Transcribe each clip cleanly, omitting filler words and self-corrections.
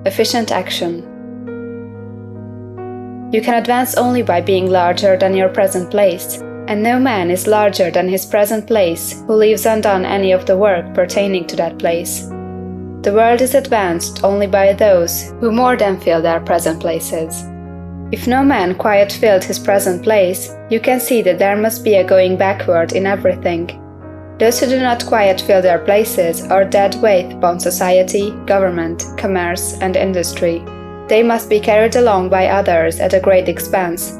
Efficient action. You can advance only by being larger than your present place, and no man is larger than his present place who leaves undone any of the work pertaining to that place. The world is advanced only by those who more than fill their present places. If no man quite filled his present place, you can see that there must be a going backward in everything. Those who do not quite fill their places are dead weight upon society, government, commerce, and industry. They must be carried along by others at a great expense.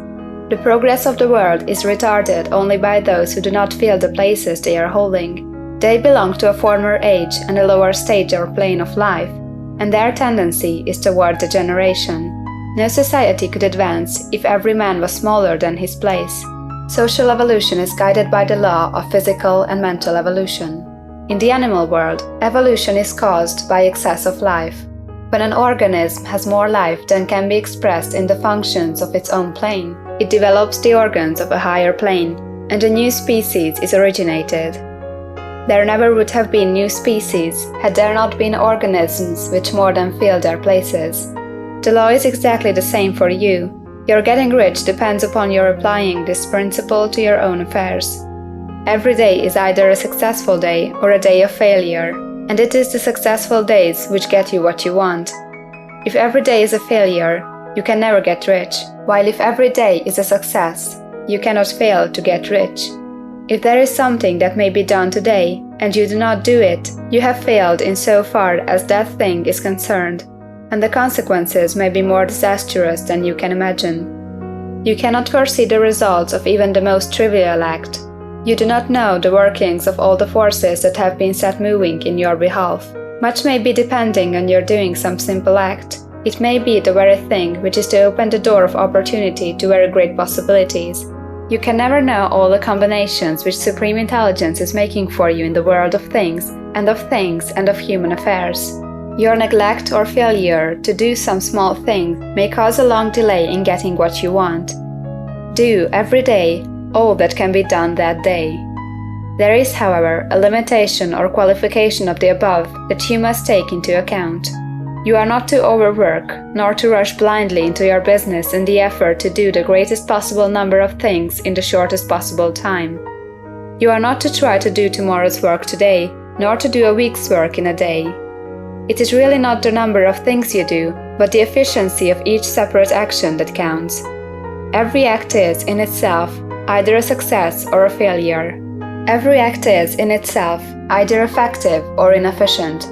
The progress of the world is retarded only by those who do not fill the places they are holding. They belong to a former age and a lower stage or plane of life, and their tendency is toward degeneration. No society could advance if every man was smaller than his place. Social evolution is guided by the law of physical and mental evolution. In the animal world, evolution is caused by excess of life. When an organism has more life than can be expressed in the functions of its own plane, it develops the organs of a higher plane, and a new species is originated. There never would have been new species had there not been organisms which more than filled their places. The law is exactly the same for you. Your getting rich depends upon your applying this principle to your own affairs. Every day is either a successful day or a day of failure, and it is the successful days which get you what you want. If every day is a failure, you can never get rich, while if every day is a success, you cannot fail to get rich. If there is something that may be done today, and you do not do it, you have failed in so far as that thing is concerned, and the consequences may be more disastrous than you can imagine. You cannot foresee the results of even the most trivial act. You do not know the workings of all the forces that have been set moving in your behalf. Much may be depending on your doing some simple act. It may be the very thing which is to open the door of opportunity to very great possibilities. You can never know all the combinations which Supreme Intelligence is making for you in the world of things and of human affairs. Your neglect or failure to do some small thing may cause a long delay in getting what you want. Do, every day, all that can be done that day. There is, however, a limitation or qualification of the above that you must take into account. You are not to overwork, nor to rush blindly into your business in the effort to do the greatest possible number of things in the shortest possible time. You are not to try to do tomorrow's work today, nor to do a week's work in a day. It is really not the number of things you do, but the efficiency of each separate action that counts. Every act is, in itself, either a success or a failure. Every act is, in itself, either effective or inefficient.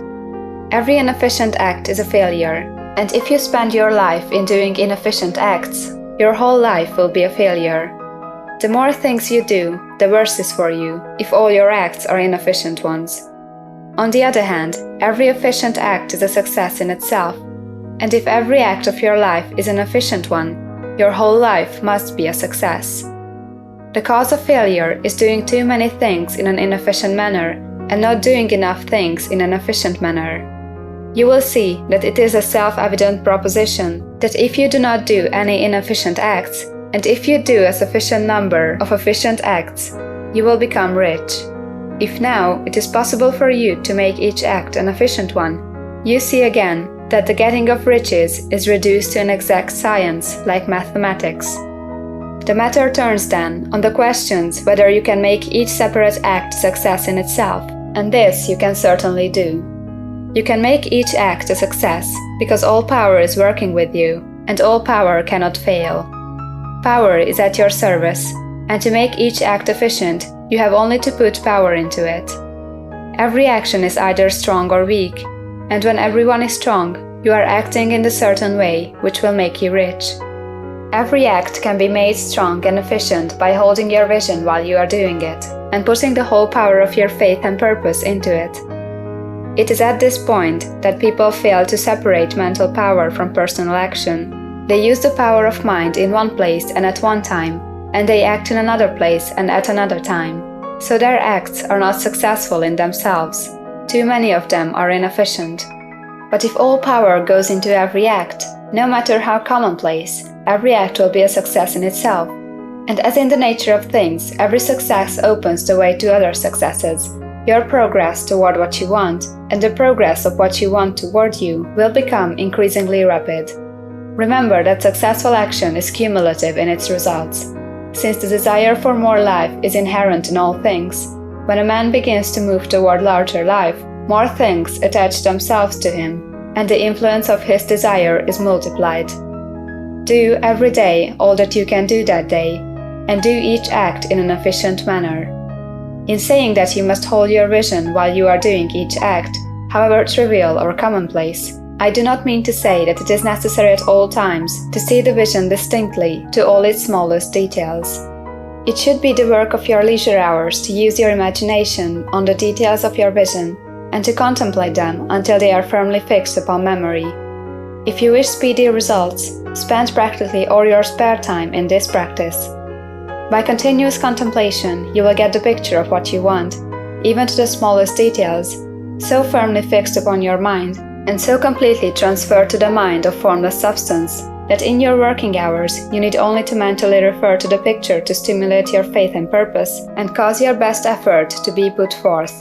Every inefficient act is a failure, and if you spend your life in doing inefficient acts, your whole life will be a failure. The more things you do, the worse is for you, if all your acts are inefficient ones. On the other hand, every efficient act is a success in itself, and if every act of your life is an efficient one, your whole life must be a success. The cause of failure is doing too many things in an inefficient manner and not doing enough things in an efficient manner. You will see that it is a self-evident proposition that if you do not do any inefficient acts, and if you do a sufficient number of efficient acts, you will become rich. If now it is possible for you to make each act an efficient one, you see again that the getting of riches is reduced to an exact science like mathematics. The matter turns then on the questions whether you can make each separate act a success in itself, and this you can certainly do. You can make each act a success because all power is working with you, and all power cannot fail. Power is at your service, and to make each act efficient, you have only to put power into it. Every action is either strong or weak, and when everyone is strong, you are acting in a certain way which will make you rich. Every act can be made strong and efficient by holding your vision while you are doing it, and putting the whole power of your faith and purpose into it. It is at this point that people fail to separate mental power from personal action. They use the power of mind in one place and at one time, and they act in another place and at another time. So their acts are not successful in themselves. Too many of them are inefficient. But if all power goes into every act, no matter how commonplace, every act will be a success in itself. And as in the nature of things, every success opens the way to other successes, Your progress toward what you want and the progress of what you want toward you will become increasingly rapid. Remember that successful action is cumulative in its results. Since the desire for more life is inherent in all things, when a man begins to move toward larger life, more things attach themselves to him, and the influence of his desire is multiplied. Do every day all that you can do that day, and do each act in an efficient manner. In saying that you must hold your vision while you are doing each act, however trivial or commonplace, I do not mean to say that it is necessary at all times to see the vision distinctly to all its smallest details. It should be the work of your leisure hours to use your imagination on the details of your vision and to contemplate them until they are firmly fixed upon memory. If you wish speedy results, spend practically all your spare time in this practice. By continuous contemplation, you will get the picture of what you want, even to the smallest details, so firmly fixed upon your mind and so completely transferred to the mind of formless substance that in your working hours you need only to mentally refer to the picture to stimulate your faith and purpose and cause your best effort to be put forth.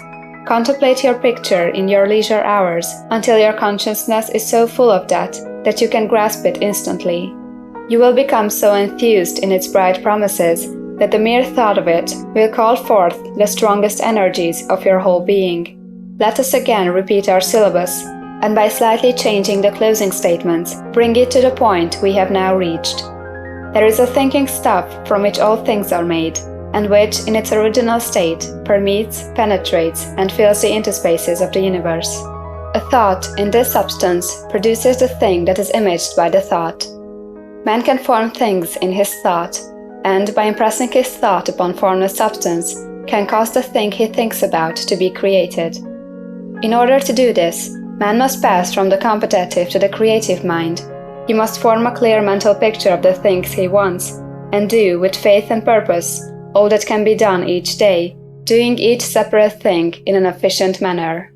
Contemplate your picture in your leisure hours until your consciousness is so full of that you can grasp it instantly. You will become so enthused in its bright promises that the mere thought of it will call forth the strongest energies of your whole being. Let us again repeat our syllabus, and by slightly changing the closing statements, bring it to the point we have now reached. There is a thinking stuff from which all things are made, and which, in its original state, permeates, penetrates, and fills the interspaces of the universe. A thought, in this substance, produces the thing that is imaged by the thought. Man can form things in his thought, and, by impressing his thought upon formless substance, can cause the thing he thinks about to be created. In order to do this, man must pass from the competitive to the creative mind. He must form a clear mental picture of the things he wants, and do, with faith and purpose, all that can be done each day, doing each separate thing in an efficient manner.